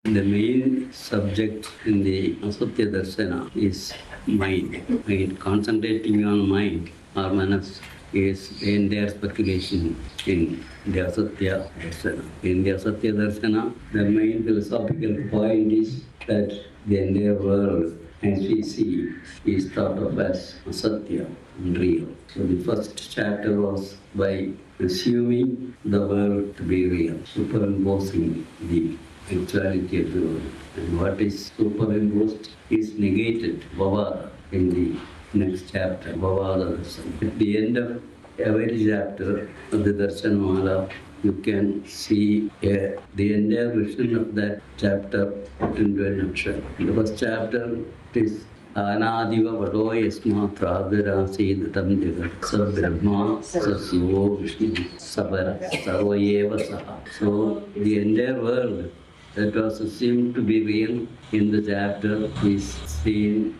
The main subject in the Asatya Darsana is mind. Concentrating on mind or manas is in their speculation in the Asatya Darsana. In the Asatya Darsana, the main philosophical point is that the entire world, as we see, is thought of as asatya, unreal. So the first chapter was by assuming the world to be real, superimposing the actuality of the world. And what is superimposed is negated, bhavada, in the next chapter, bhavada darsana. At the end of every chapter of the Darsanamala, you can see the entire vision of that chapter put into a nutshell. The first chapter is Anadiva Vado Yasma Pradharasid Tam Jagat Sa Brahma Sa Sivo Vishnu Sabara Sarvayeva Saha. So the entire world that was assumed to be real in the chapter is seen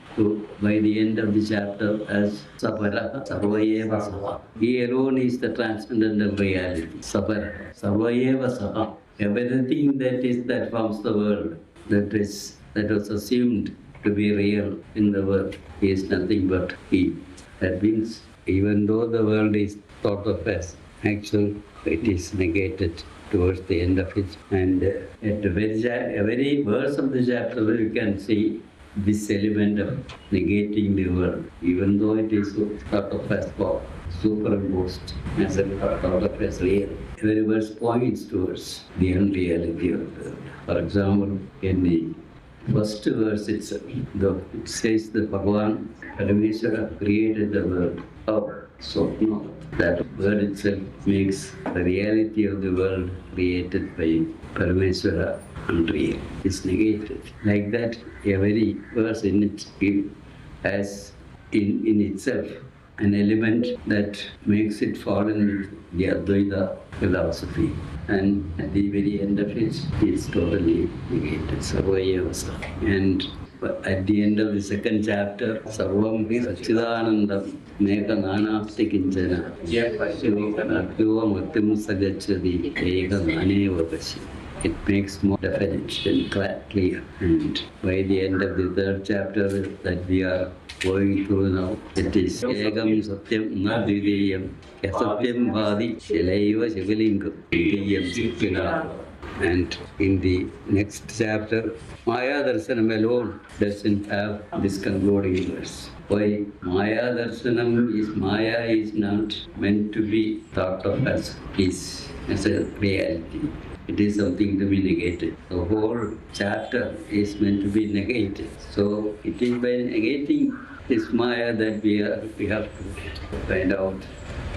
by the end of the chapter as Sabara, Sarvayeva Saha. He alone is the transcendental reality. Sabara, Sarvayeva Saha. Everything that forms the world, that was assumed to be real in the world, is nothing but He. That means even though the world is thought of as actual, it is negated towards the end of it. And at the very verse of the chapter, you can see this element of negating the world, even though it is thought of as superimposed as a thought of as real. Every verse points towards the unreality of the world. For example, in the first verse itself, it says that Bhagavan Parameshwara created the world. So no, that word itself makes the reality of the world created by Parameshwara unreal. It's negated. Like that, every verse in it has in itself an element that makes it fall in the Advaita philosophy. And at the very end of it, it's totally negated. Sarvayavasa. And at the end of the second chapter, Sarvam Sachidanandam Meka Nanasti Kinchana Akyo Murtim Sagachadi Eka Naneva Vashi. It makes more definite and clear. And by the end of the third chapter that we are going through now, it is Egam Satyam Nadvidiyam Yasatyam Bhadi Shalaiva Shivalingam Vidiyam Sipina. And in the next chapter, Maya Darsanam alone doesn't have this concluding verse. Why? Maya Darsanam is Maya is not meant to be thought of as a reality. It is something to be negated. The whole chapter is meant to be negated. So it is by negating this Maya that we have to find out,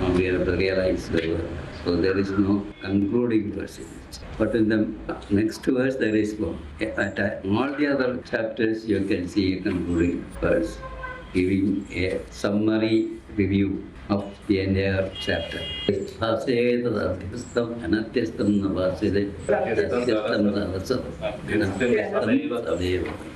and we have to realize the world. So there is no concluding verse in it. But in the next verse there is one. At all the other chapters you can see a concluding verse giving a summary review of the entire chapter.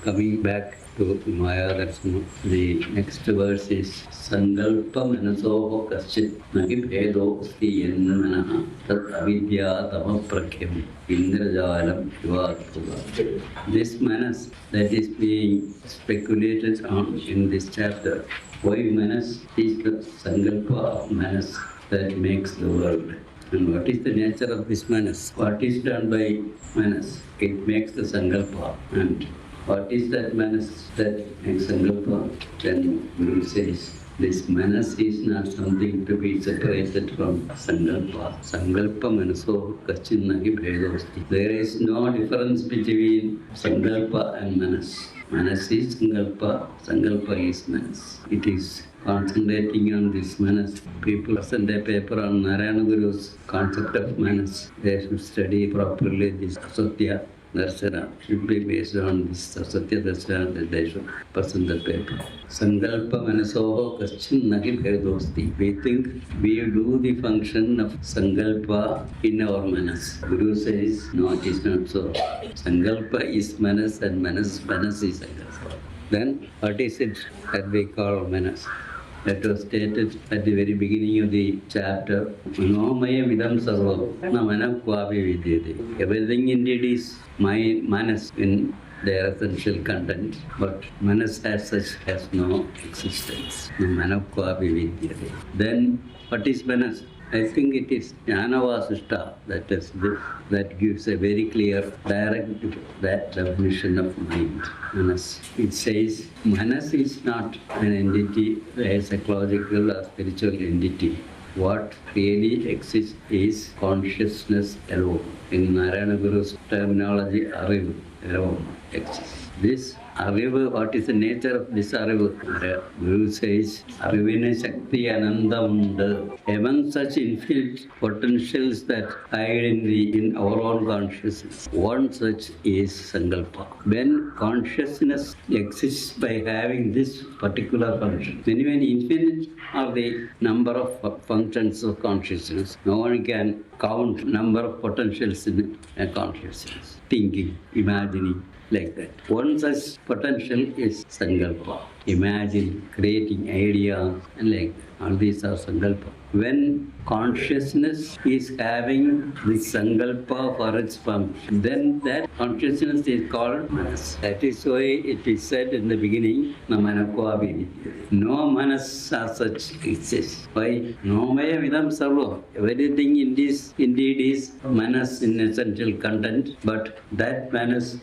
Coming back to Maya Darsanam, the next verse is Sangalpa Manasoho Kaschit Nagi Bhedo Sti Yennanaha Tat Avidya Tama Prakyam Indrajalam Yuvatula. This manas that is being speculated on in this chapter, why manas is the Sangalpa manas that makes the world. And what is the nature of this manas? What is done by manas? It makes the Sangalpa. And what is that manas that makes Sangalpa? Then Guru says, this manas is not something to be separated from Sangalpa. Sangalpa manaso kachinnahi bhedosti. There is no difference between Sangalpa and manas. Manas is Sangalpa, Sangalpa is manas. It is concentrating on this manas. People send a paper on Narayana Guru's concept of manas. They should study properly this Asatya Darsana. Should be based on this Asatya Darsana that they should present the paper. Sankalpa Manasoho Kaschin Nahi Bhedosti. We think we do the function of Sankalpa in our manas. Guru says, no, it is not so. Sankalpa is manas and manas is Sankalpa. Then what is it that we call manas? That was stated at the very beginning of the chapter. Manomaya vidam sarvam namana kvapi vidyate. Everything indeed is my manas in their essential content, but manas as such has no existence. Namana kvapi vidyate. Then what is manas? I think it is Jnanavasishta that gives a very clear, direct definition of mind. Manas. It says Manas is not an entity, a psychological or spiritual entity. What really exists is consciousness alone. In Narayana Guru's terminology, Arivu alone exists. This Arivu, what is the nature of this Arivu? Guru says, Arivina Shakti Anandam. Among such infinite potentials that hide in our own consciousness, one such is Sankalpa. When consciousness exists by having this particular function, when infinite are the number of functions of consciousness, no one can count number of potentials in a consciousness, thinking, imagining, like that. One such potential is Sankalpa. Imagine, creating ideas, and like that. All these are Sankalpa. When consciousness is having the Sankalpa for its function, then that consciousness is called Manas. That is why it is said in the beginning, Namanakvavi. No Manas as such exists. Why? No Maya Vidam Sarva. Everything in this indeed is Manas in essential content, but that Manas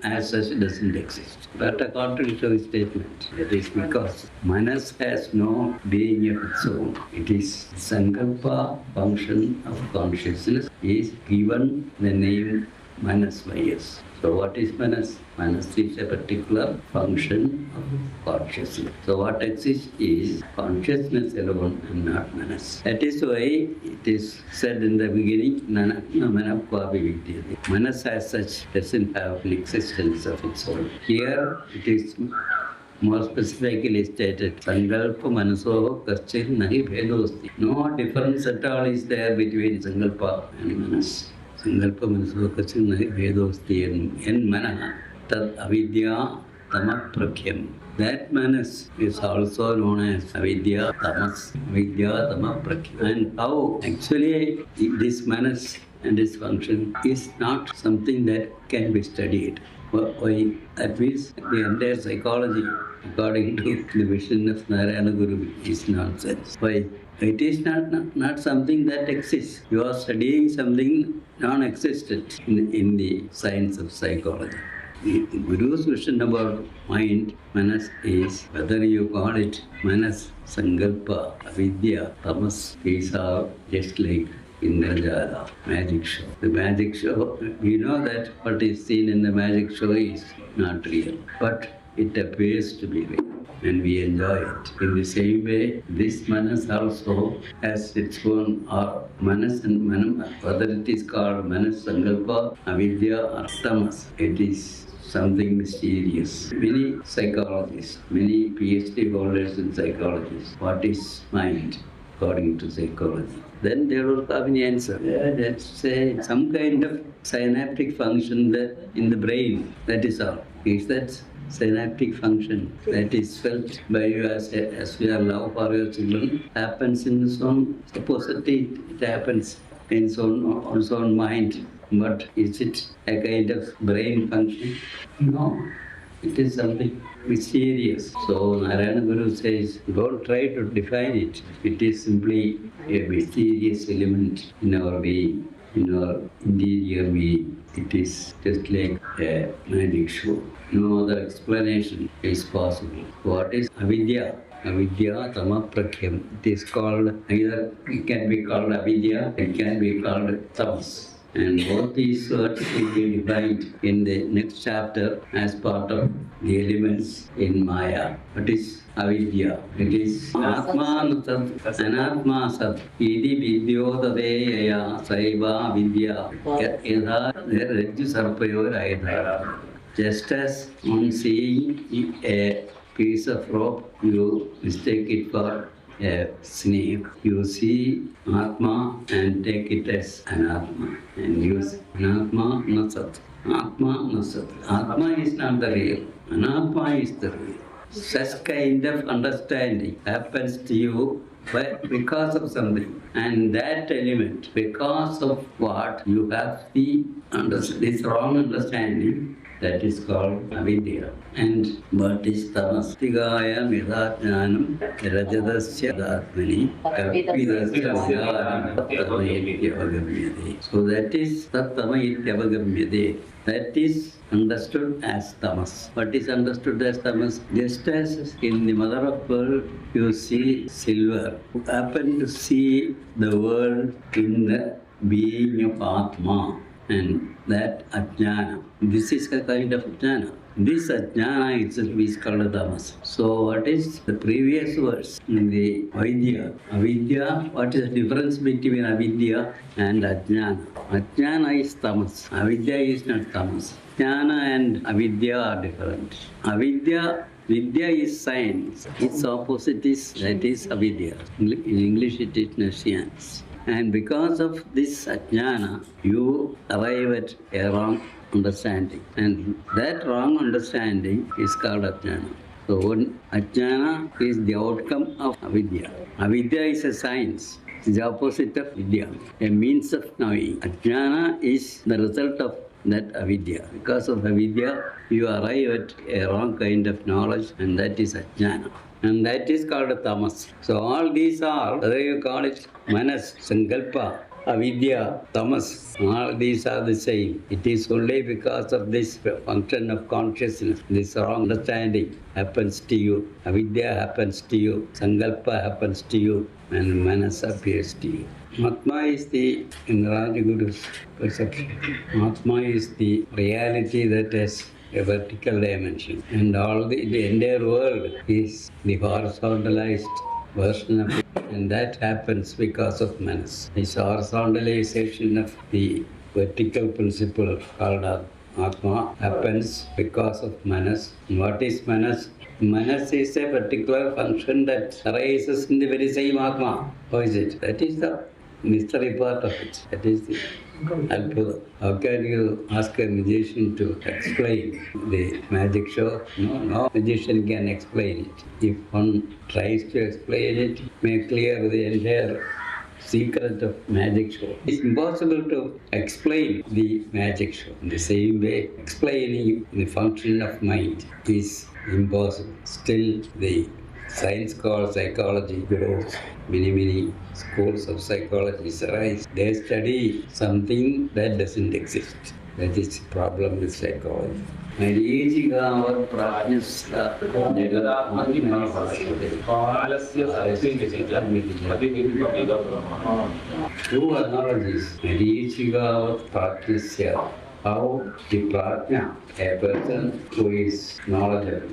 as such doesn't exist. But according to his statement, that is because Manas has no being of its own. It is Sankalpa function of consciousness is given the name Manas by us. So what is Manas? Manas is a particular function of consciousness. So what exists is consciousness alone and not Manas. That is why it is said in the beginning, Manas as such doesn't have an existence of its own. Here it is more specifically stated, Sankalpa Manaso Kaschir Nahi Bhedosti. No difference at all is there between Sankalpa and Manas. Sankalpa Manaso Kaschir Nahi Bhedosti and Manaha Tad Avidya Tamaprakhyam. That Manas is also known as Avidya Tamas. Avidya Tamaprakhyam. And how actually this Manas and its function is not something that can be studied. Why? That means the entire psychology, according to the vision of Narayana Guru, is nonsense. Why? It is not something that exists. You are studying something non-existent in the science of psychology. The Guru's vision about mind, Manas, is whether you call it Manas, Sankalpa, Avidya, Tamas, these are just like Indrajala, magic show. The magic show, we know that what is seen in the magic show is not real, but it appears to be real and we enjoy it. In the same way, this Manas also has its own Manas and Manam, whether it is called Manas, Sankalpa, Avidya or Tamas, it is something mysterious. Many psychologists, many PhD holders in psychology, what is mind according to psychology? Then they will have an answer. Let's say some kind of synaptic function in the brain, that is all. Is that synaptic function that is felt by you as your love for your children happens in its own, supposedly it happens in its own mind, but is it a kind of brain function? No. It is something mysterious. So Narayana Guru says, don't try to define it. It is simply a mysterious element in our being, in our interior being. It is just like a magic show. No other explanation is possible. What is Avidya? Avidya Tamaprakhyam. It is called, either it can be called Avidya, it can be called Tamas. And both these words will be defined in the next chapter as part of the elements in Maya. What is Avidya? It is Atma Sat, Anatma Sat, Idi Vidyodadeyaya, Saiva Vidya, Yadha Rajju Sarpayor Ayadhara. Just as on seeing a piece of rope, you mistake it for a snake. You see Atma and take it as Anatma and use Anatma Nasat. Atma Nasat. Atma is not the real. Anatma is the real. Such kind of understanding happens to you because of something. And that element, because of what you have this wrong understanding, that is called avidya. And what is tamas? Tigaya midajnanam rajadasya datmani kalpidasya tamayityapagamyade. So that is tattamayityavagamyade. That is understood as tamas. What is understood as tamas? Just as in the mother of pearl you see silver, you happen to see the world in the being of Atma, and that ajnana. This is a kind of ajnana. This ajnana itself is called tamas. So what is the previous verse in the avidya? Avidya, what is the difference between avidya and ajnana? Ajnana is tamas. Avidya is not tamas. Jnana and avidya are different. Vidya is science. Its opposite is, that is avidya. In English it is nescience. And because of this ajnana, you arrive at a wrong understanding. And that wrong understanding is called ajnana. So ajnana is the outcome of avidya. Avidya is a science. It is the opposite of vidya, a means of knowing. Ajnana is the result of that avidya. Because of avidya, you arrive at a wrong kind of knowledge, and that is ajnana. And that is called tamas. So all these are, whether you call it manas, sankalpa, avidya, tamas, all these are the same. It is only because of this function of consciousness, this wrong understanding happens to you, avidya happens to you, sankalpa happens to you, and manas appears to you. Atma is the, in Rajaguru's perception, Atma is the reality that has a vertical dimension, and the entire world is the horizontalized version of it, and that happens because of manas. This horizontalization of the vertical principle called Atma happens because of manas. What is manas? Manas is a particular function that arises in the very same Atma. How is it? That is the mystery part of it. That is the Adbhuta. How can you ask a magician to explain the magic show? No magician can explain it. If one tries to explain it, may clear the entire secret of magic show. It's impossible to explain the magic show. In the same way, explaining the function of mind is impossible. Still, the science called psychology grows. Many schools of psychology arise. They study something that doesn't exist. That is the problem with psychology. Two analogies. How the prajna, a person who is knowledgeable,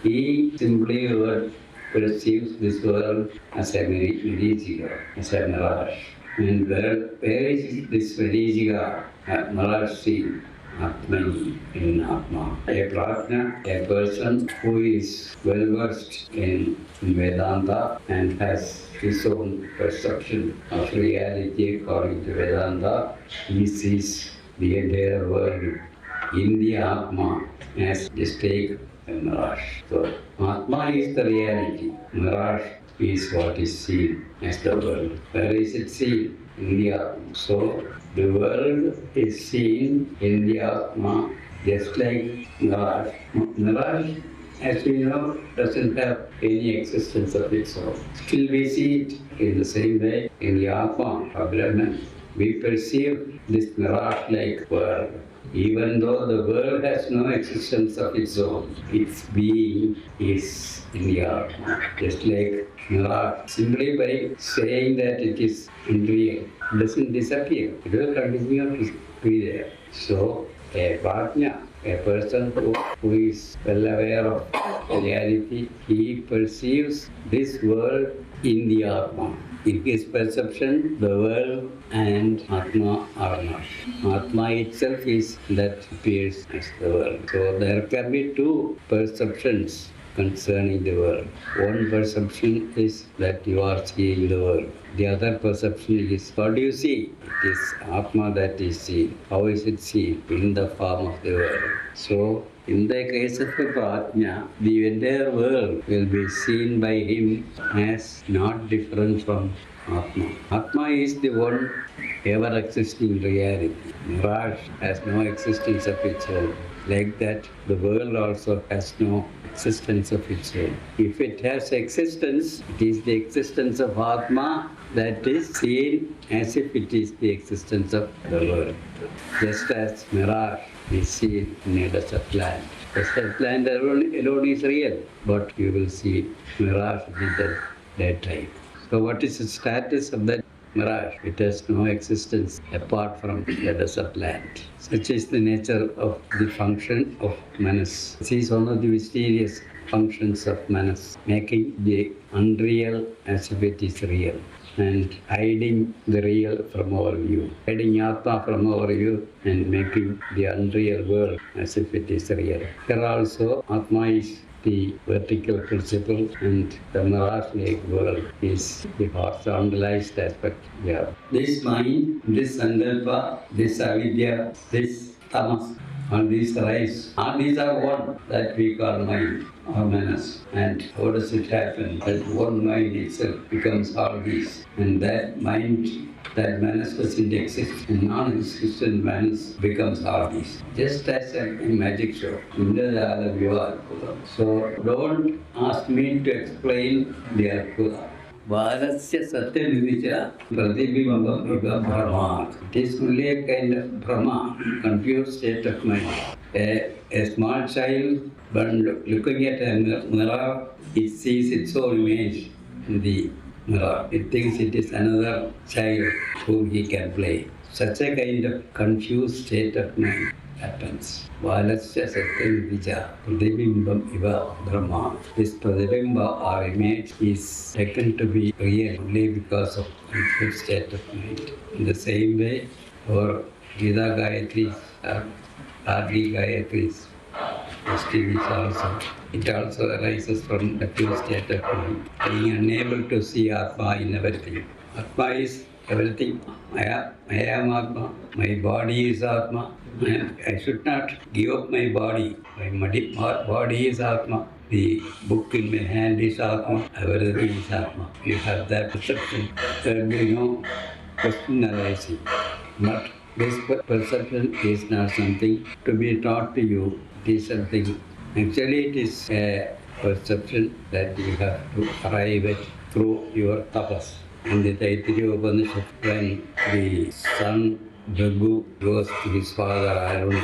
he simply perceives this world as a Marishika, as a mirage. And where is this Marishika, mirage seen? Atmani, in Atma. A prajna, a person who is well versed in Vedanta and has his own perception of reality according to Vedanta, he sees the entire world in the Atma as just take a mirage. So Atma is the reality, mirage is what is seen as the world. Where is it seen? In the Atma. So the world is seen in the Atma just like mirage. Mirage, as we know, doesn't have any existence of its own. Still we see it in the same way in the Atma of Brahman. We perceive this mirage-like world, even though the world has no existence of its own. Its being is in the Atma, just like mirage. Simply by saying that it is unreal, it doesn't disappear. It will continue to be there. So, a prajna, a person who is well aware of reality, he perceives this world in the Atma. In his perception, the world and Atma are not. Atma itself is that appears as the world. So there can be two perceptions concerning the world. One perception is that you are seeing the world. The other perception is, what do you see? It is Atma that is seen. How is it seen? In the form of the world. So, In the case of a Prajna, the entire world will be seen by him as not different from Atma. Atma is the one ever existing reality. Mirage has no existence of its own. Like that, the world also has no existence of its own. If it has existence, it is the existence of Atma that is seen as if it is the existence of the world. Just as mirage is seen in a desert land. Desert land alone is real, but you will see mirage in the daytime. So what is the status of that mirage? It has no existence apart from the desert land. Such is the nature of the function of manas. This is one of the mysterious functions of manas, making the unreal as if it is real and hiding the real from our view, hiding Atma from our view and making the unreal world as if it is real. Here also Atma is the vertical principle and the mirage-like world is the horizontalized aspect here. This mind, this sankalpa, this avidya, this tamas, all these arise. All these are one that we call mind or manas. And how does it happen? That one mind itself becomes all these. And that mind, that manas doesn't exist. And non-existent manas becomes all these. Just as a magic show. So don't ask me to explain the Arkuda. Valasya Satyamivija Pratibhimbam Iva Brahma. It is only a kind of Brahma, confused state of mind. A small child, when looking at a mirror, it sees its own image in the mirror. It thinks it is another child whom he can play. Such a kind of confused state of mind happens. Valasya Satyamivija Pratibhimbam Iva Brahma. This Pratibhimba or image is taken to be real only because of confused state of mind. In the same way, our Gita Gayatris, Adi Gayatris, question is also, it also arises from the confused state of mind. Being unable to see Atma in everything. Atma is everything. I am Atma. My body is Atma. I should not give up my body. My body is Atma. The book in my hand is Atma. Everything is Atma. You have that perception. There will be no question arising. But this perception is not something to be taught to you. It is something. Actually, it is a perception that you have to arrive at through your tapas. In the Taittiriya Upanishad, when the son Bhrigu goes to his father Aruna,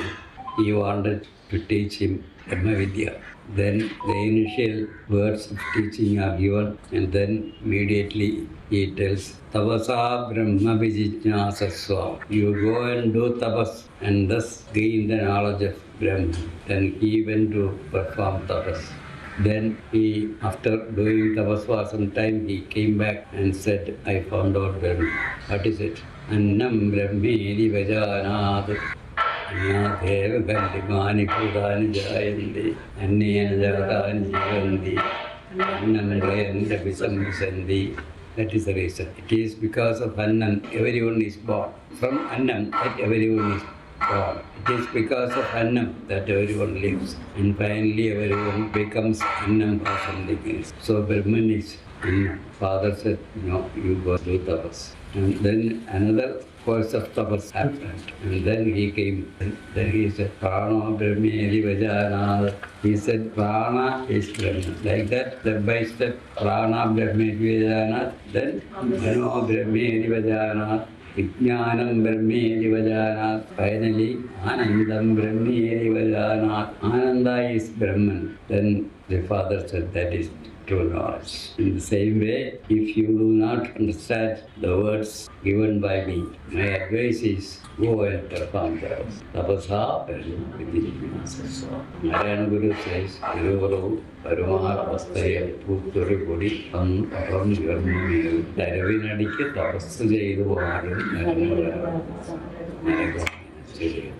he wanted to teach him Brahma Vidya. Then the initial words of teaching are given, and then immediately he tells, Tavasa Brahma Vijijnasasva. You go and do tapas and thus gain the knowledge of Brahma. Then he went to perform tapas. Then he, after doing tapas for some time, he came back and said, I found out Brahma. What is it? Annam Brahmedi Vajanad. Annadeva Gandhimani Pudani Jayandi. Annena Jagatani Jivandi. Annam Jayanda Visambhisandi. That is the reason. It is because of Annam, everyone is born. From Annam, that everyone is born. It is because of Annam that everyone lives. And finally everyone becomes Annam or something else. So Brahman is Annam. Father said, no, you go do tapas. And then another course of tapas happened. And then he came. Then he said, Prana Brahmedi Vajanad. He said, Prana is Brahman. Like that, step by step, Prana Brahmedi Vajanad. Then Mano Brahmedi Vajanad. Vijnanam Brahmedi Vajanat. Finally, Anandam Brahmedi Vajanat. Ananda is Brahman. Then the father said that is true knowledge. In the same way, if you do not understand the words given by me, my advice is go and perform those. Tapasa Parama. Narayana Guru says, Guru Parama Pastaya Puturi Budi Tam Apam Yarmu Daravinadiki Tapasu Jaidu Narayana.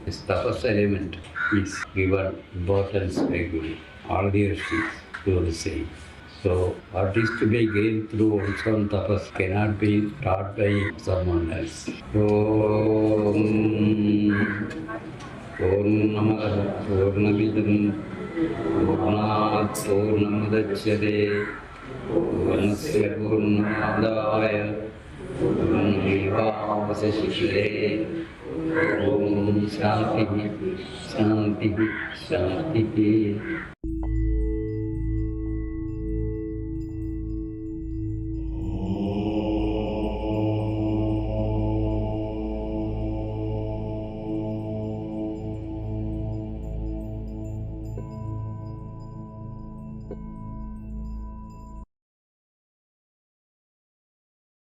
This tapas element is given importance by Guru. All the rishis do the same. So what is to be gained through one's own tapas cannot be taught by someone else. Om पूर्णमदः पूर्णमिदं पूर्णात् पूर्णमुदच्यते पूर्णस्य पूर्णमादाय पूर्णमेवावशिष्यते ॐ शान्तिः शान्तिः शान्तिः